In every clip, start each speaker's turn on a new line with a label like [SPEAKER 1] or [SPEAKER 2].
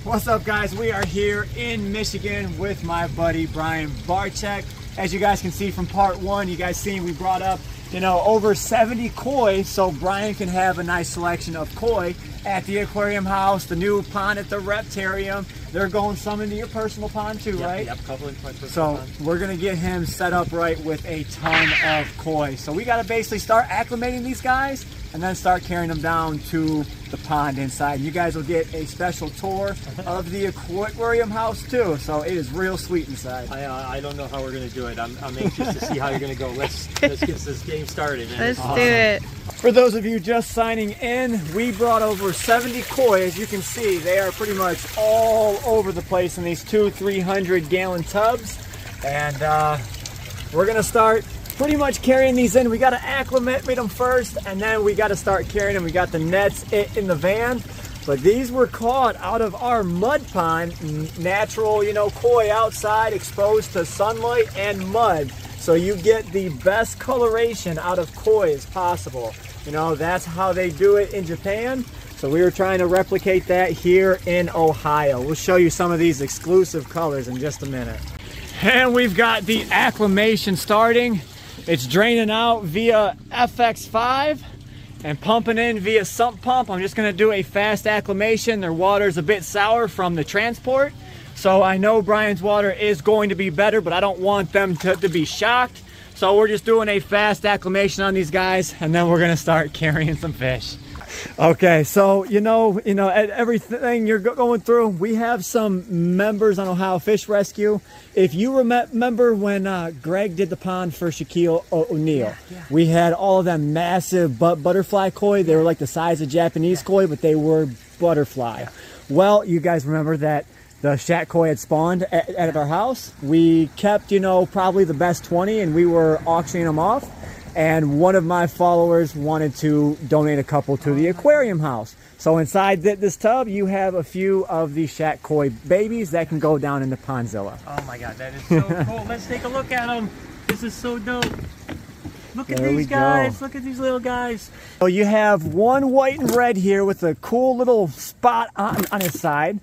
[SPEAKER 1] What's up, guys? We are here in Michigan with my buddy Brian Barczyk. As you guys can see from part one, you guys seen we brought up, you know, over 70 koi, so Brian can have a nice selection of koi at the aquarium house, the new pond at the reptarium. They're going some into your personal pond too, right?
[SPEAKER 2] Yep, couple into my personal pond.
[SPEAKER 1] So we're gonna get him set up right with a ton of koi. So we gotta basically start acclimating these guys and then start carrying them down to the pond inside. You guys will get a special tour of the aquarium house too. So it is real sweet inside.
[SPEAKER 2] I don't know how we're gonna do it. I'm anxious to see how you're gonna go. Let's get this game started.
[SPEAKER 3] Let's do it.
[SPEAKER 1] For those of you just signing in, we brought over 70 koi. As you can see, they are pretty much all over the place in these 300 gallon tubs. And we're gonna start pretty much carrying these in. We got to acclimate them first, and then we got to start carrying them. We got the nets in the van, but these were caught out of our mud pond, natural, you know, koi outside, exposed to sunlight and mud. So you get the best coloration out of koi as possible. You know, that's how they do it in Japan. So we were trying to replicate that here in Ohio. We'll show you some of these exclusive colors in just a minute. And we've got the acclimation starting. It's draining out via FX5 and pumping in via sump pump. I'm just gonna do a fast acclimation. Their water's a bit sour from the transport. So I know Brian's water is going to be better, but I don't want them to be shocked. So we're just doing a fast acclimation on these guys, and then we're gonna start carrying some fish. Okay, so you know, at everything you're going through, we have some members on Ohio Fish Rescue. If you remember when Greg did the pond for Shaquille O'Neal, we had all of them massive butterfly koi. They were like the size of Japanese koi, but they were butterfly. Well, you guys remember that the Shaq koi had spawned at our house. We kept, you know, probably the best 20, and we were auctioning them off. And one of my followers wanted to donate a couple to the aquarium house. So inside this tub, you have a few of the Shaq koi babies that can go down into Pondzilla.
[SPEAKER 2] Oh my God, that is so cool. Let's take a look at them. This is so dope. Look at these guys. Look at these little guys.
[SPEAKER 1] So you have one white and red here with a cool little spot on his side.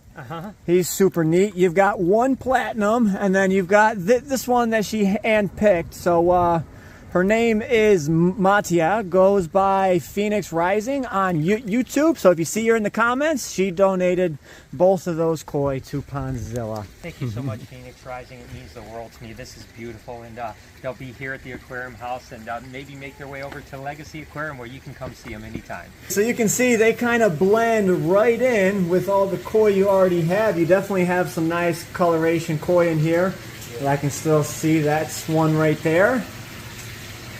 [SPEAKER 1] He's super neat. You've got one platinum, and then you've got this one that she handpicked. So her name is Matia, goes by Phoenix Rising on YouTube. So if you see her in the comments, she donated both of those koi to Pondzilla.
[SPEAKER 2] Thank you so much, Phoenix Rising. It means the world to me. This is beautiful, and they'll be here at the aquarium house, and maybe make their way over to LegaSea Aquarium, where you can come see them anytime.
[SPEAKER 1] So you can see they kind of blend right in with all the koi you already have. You definitely have some nice coloration koi in here. But I can still see that's one right there.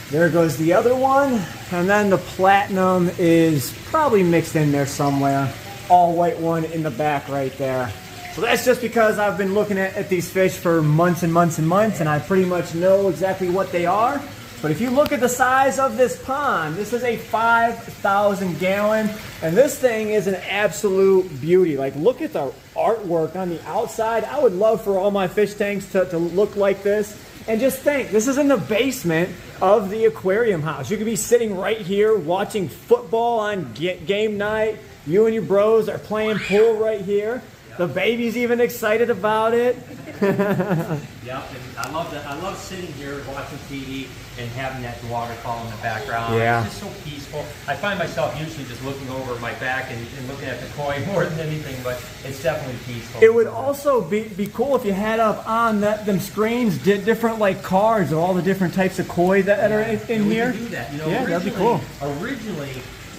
[SPEAKER 1] There goes the other one, and then the platinum is probably mixed in there somewhere. All white one in the back right there. So that's just because I've been looking at these fish for months and months and months, and I pretty much know exactly what they are. But if you look at the size of this pond, this is a 5,000 gallon, and this thing is an absolute beauty. Like, look at the artwork on the outside. I would love for all my fish tanks to look like this. And just think, this is in the basement of the aquarium house. You could be sitting right here watching football on game night. You and your bros are playing pool right here. The baby's even excited about it.
[SPEAKER 2] Yeah, and I love that. I love sitting here watching TV and having that waterfall in the background.
[SPEAKER 1] Yeah.
[SPEAKER 2] It's just so peaceful. I find myself usually just looking over my back and looking at the koi more than anything, but it's definitely peaceful.
[SPEAKER 1] It would also be cool if you had up on them screens different like cards of all the different types of koi that are in here.
[SPEAKER 2] We could do that. You know,
[SPEAKER 1] yeah, that'd be cool.
[SPEAKER 2] Originally,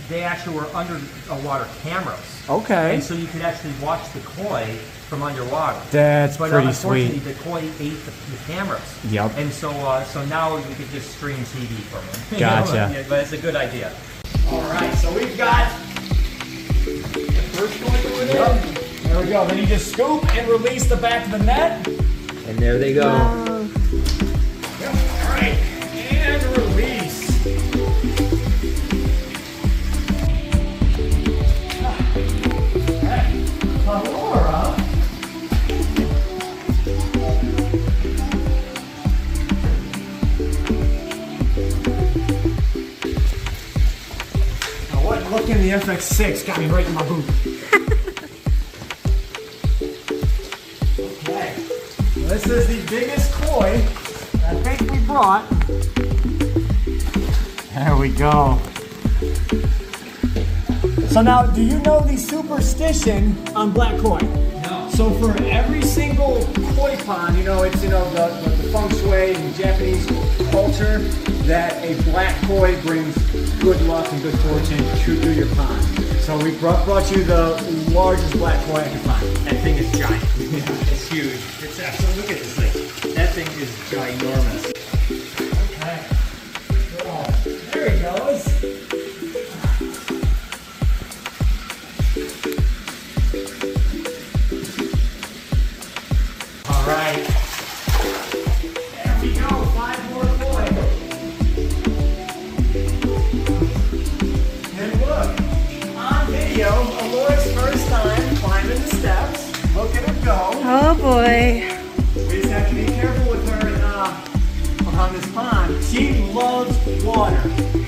[SPEAKER 2] they actually were underwater cameras.
[SPEAKER 1] Okay.
[SPEAKER 2] And so you could actually watch the koi from underwater.
[SPEAKER 1] That's
[SPEAKER 2] but
[SPEAKER 1] pretty
[SPEAKER 2] unfortunately,
[SPEAKER 1] sweet.
[SPEAKER 2] the koi ate the cameras.
[SPEAKER 1] Yep.
[SPEAKER 2] And so so now you could just stream TV from them.
[SPEAKER 1] Gotcha.
[SPEAKER 2] Yeah, but it's a good idea.
[SPEAKER 1] All right, so we've got the first koi going in. There we go. Then you just scoop and release the back of the net.
[SPEAKER 2] And there they go.
[SPEAKER 3] Wow.
[SPEAKER 1] Yep. All right, and release. Aurora. Now what look in the FX6 got me right in my boot. This is the biggest koi I think we brought. There we go. So now, do you know the superstition on black koi?
[SPEAKER 2] No.
[SPEAKER 1] So for every single koi pond, it's the feng shui in Japanese culture that a black koi brings good luck and good fortune through your pond. So we brought you the largest black koi I can find.
[SPEAKER 2] That thing is giant. It's huge. It's absolutely, look at this thing. That thing is ginormous.
[SPEAKER 1] Okay. Oh, there he goes. All right. There we go. 5 more koi. And look, on video, Alora's first time climbing the steps. Look at her go.
[SPEAKER 3] Oh boy.
[SPEAKER 1] We just have to be careful with her on this pond. She loves water.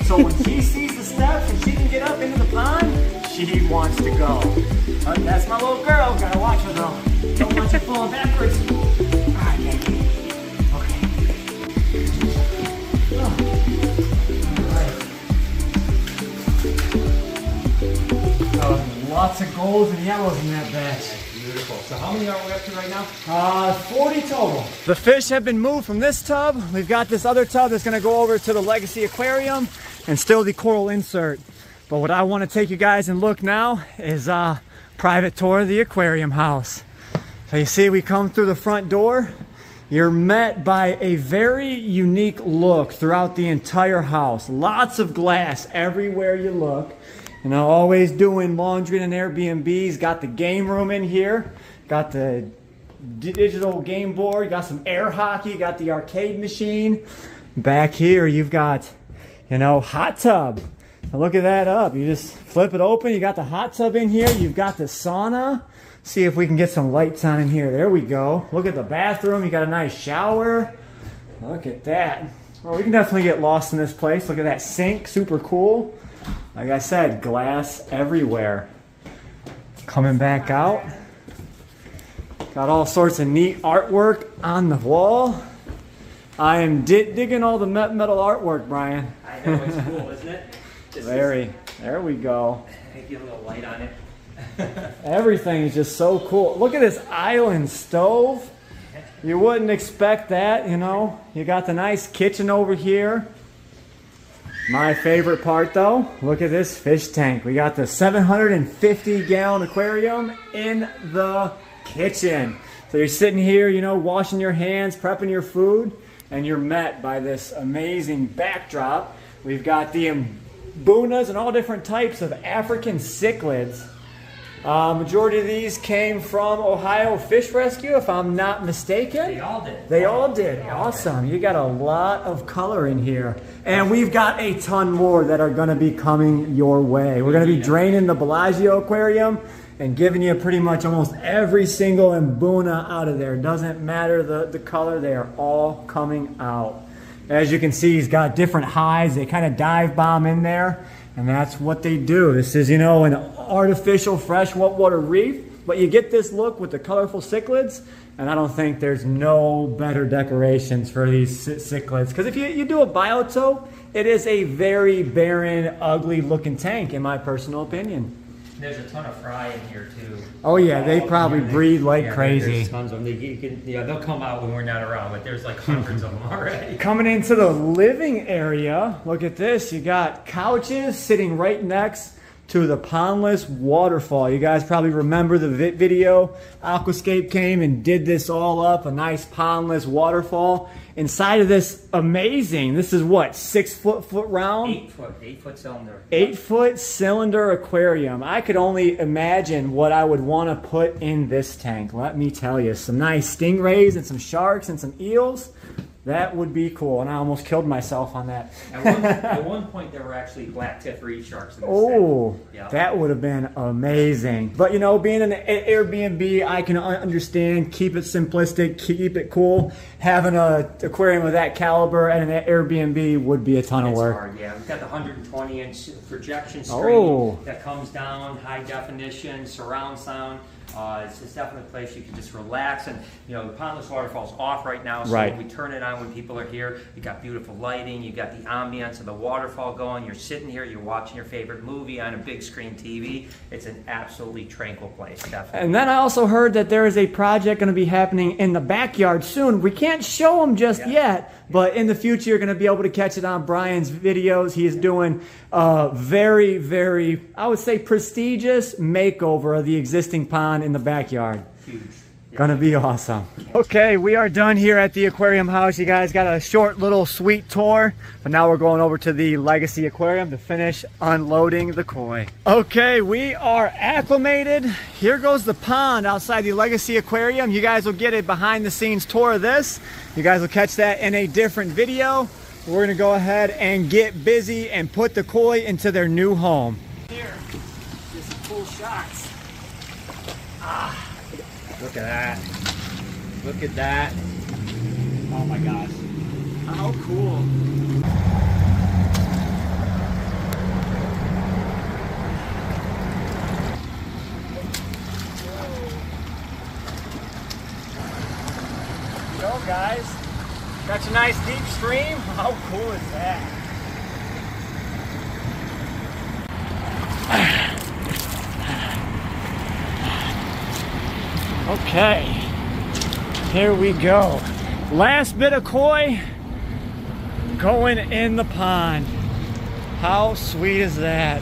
[SPEAKER 1] So when she sees the steps and she can get up into the pond, she wants to go. That's my little girl. Gotta watch her though. Don't want you falling backwards. Alright, baby. Okay. Oh. Alright. Lots of golds and yellows in that batch.
[SPEAKER 2] Beautiful. So how many are we up to right now?
[SPEAKER 1] 40 total. The fish have been moved from this tub. We've got this other tub that's gonna go over to the LegaSea Aquarium and still the coral insert. But what I wanna take you guys and look now is a private tour of the aquarium house. So you see we come through the front door. You're met by a very unique look throughout the entire house. Lots of glass everywhere you look. Always doing laundry in Airbnbs. Got the game room in here. Got the digital game board. Got some air hockey. Got the arcade machine. Back here you've got, hot tub. Now look at that up. You just flip it open. You got the hot tub in here. You've got the sauna. See if we can get some lights on in here. There we go. Look at the bathroom. You got a nice shower. Look at that. Well, we can definitely get lost in this place. Look at that sink. Super cool. Like I said, glass everywhere. Coming back out. Got all sorts of neat artwork on the wall. I am digging all the metal artwork, Brian.
[SPEAKER 2] I know, it's cool, isn't it?
[SPEAKER 1] There we go.
[SPEAKER 2] Get a little light on it.
[SPEAKER 1] Everything is just so cool. Look at this island stove. You wouldn't expect that, You got the nice kitchen over here. My favorite part though, look at this fish tank. We got the 750-gallon aquarium in the kitchen. So you're sitting here, washing your hands, prepping your food, and you're met by this amazing backdrop. We've got the mbunas and all different types of African cichlids. Majority of these came from Ohio Fish Rescue, if I'm not mistaken.
[SPEAKER 2] They all did.
[SPEAKER 1] They all did. Awesome. You got a lot of color in here. And we've got a ton more that are going to be coming your way. We're going to be draining the Bellagio Aquarium and giving you pretty much almost every single mbuna out of there. Doesn't matter the color, they are all coming out. As you can see, he's got different hides. They kind of dive bomb in there. And that's what they do. This is, an artificial freshwater reef, but you get this look with the colorful cichlids, and I don't think there's no better decorations for these cichlids. Because if you do a biotope, it is a very barren, ugly looking tank, in my personal opinion.
[SPEAKER 2] There's a ton of fry in here too.
[SPEAKER 1] Oh yeah, they probably breed like crazy.
[SPEAKER 2] There's tons of them. They'll come out when we're not around, but there's like hundreds of them already.
[SPEAKER 1] Coming into the living area, look at this. You got couches sitting right next to the pondless waterfall. You guys probably remember the video. Aquascape came and did this all up, a nice pondless waterfall. Inside of this amazing, this is what, 6 foot round?
[SPEAKER 2] 8 foot cylinder.
[SPEAKER 1] 8 foot cylinder aquarium. I could only imagine what I would want to put in this tank. Let me tell you, some nice stingrays and some sharks and some eels. That would be cool, and I almost killed myself on that.
[SPEAKER 2] At one point, there were actually black tip reef sharks in this
[SPEAKER 1] Oh,
[SPEAKER 2] yeah. That
[SPEAKER 1] would have been amazing. But being in an Airbnb, I can understand, keep it simplistic, keep it cool. Having an aquarium of that caliber at an Airbnb would be a ton of work.
[SPEAKER 2] Hard, yeah. We've got the 120-inch projection screen that comes down, high definition, surround sound. It's definitely a place you can just relax. And you know, the pondless waterfall's off right now, so
[SPEAKER 1] Right.
[SPEAKER 2] we turn it on when people are here. You got beautiful lighting, you got the ambiance of the waterfall going. You're sitting here, you're watching your favorite movie on a big screen TV. It's an absolutely tranquil place, definitely.
[SPEAKER 1] And then I also heard that there is a project going to be happening in the backyard soon. We can't show them just yet, but in the future you're going to be able to catch it on Brian's videos. He is doing a very, very, I would say, prestigious makeover of the existing pond in the backyard.
[SPEAKER 2] Huge.
[SPEAKER 1] Gonna be awesome. Okay, we are done here at the aquarium house. You guys got a short little sweet tour, but now we're going over to the LegaSea Aquarium to finish unloading the koi. Okay, we are acclimated. Here goes the pond outside the LegaSea Aquarium. You guys will get a behind the scenes tour of this. You guys will catch that in a different video. We're gonna go ahead and get busy and put the koi into their new home. Here, get some cool shots.
[SPEAKER 2] Look at that. Look at that. Oh my gosh.
[SPEAKER 1] How cool. Go guys. Got a nice deep stream. How cool is that? Okay, here we go. Last bit of koi going in the pond. How sweet is that?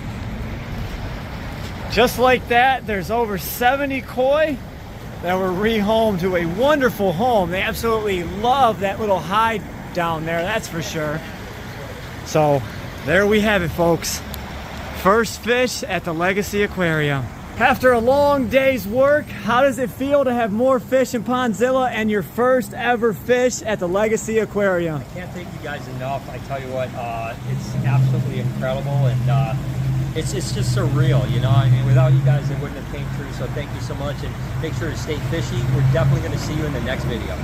[SPEAKER 1] Just like that, there's over 70 koi that were rehomed to a wonderful home. They absolutely love that little hide down there, that's for sure. So there we have it, folks. First fish at the LegaSea Aquarium. After a long day's work, how does it feel to have more fish in Pondzilla and your first ever fish at the LegaSea Aquarium?
[SPEAKER 2] I can't thank you guys enough. I tell you what, it's absolutely incredible, and it's just surreal, you know. I mean, without you guys, it wouldn't have came true. So thank you so much, and make sure to stay fishy. We're definitely going to see you in the next video.